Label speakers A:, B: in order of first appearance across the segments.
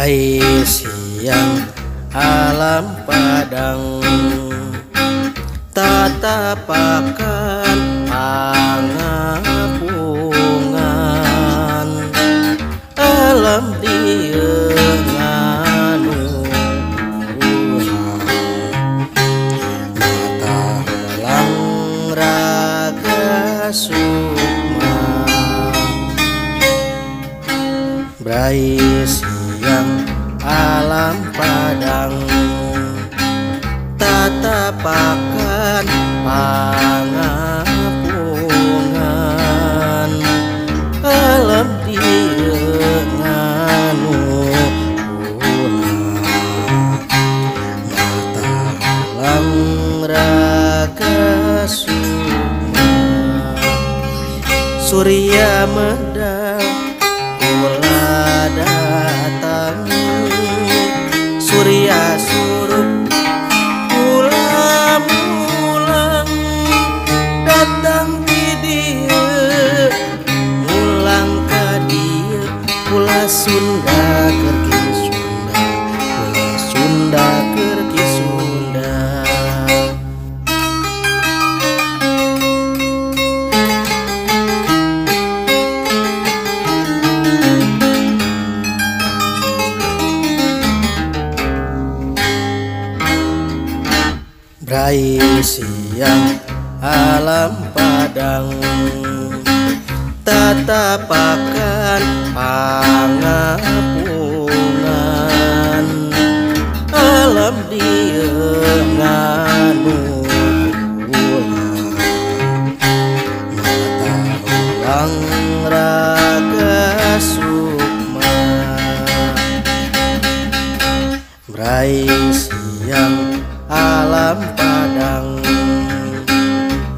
A: Brai siang alam padang, tatapakan pangapungan. Alam dieu nganu mata helang raga sukma. Brai siang alam padang, tatapakan pangapungan. Alam dieu nganu ulah mata helang raga sukma. Surya medang kula datang, surya surup kula mulang. Datang di dieu mulang ka dieu, kula Sunda keur ki Sunda, kula Sunda keur ki Sunda. Brai siang alam padang, tatapakan pangapungan. Alam dieu nganu ulah mata helang raga sukma. Brai siang alam padang,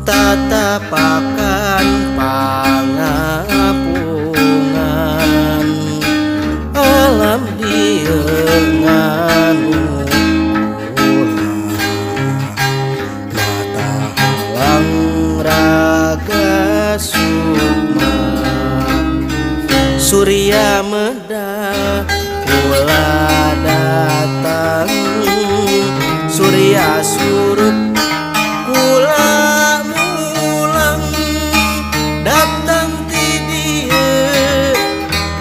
A: tatapakan pangapungan. Alam dieu nganu ulah mata helang raga sukma. Surya medang kula datang, surya surup kula mulang. Datang ti dieu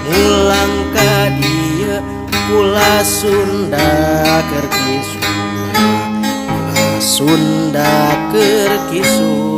A: mulang ka dieu, kula Sunda keur ki Sunda, kula Sunda keur ki Sunda.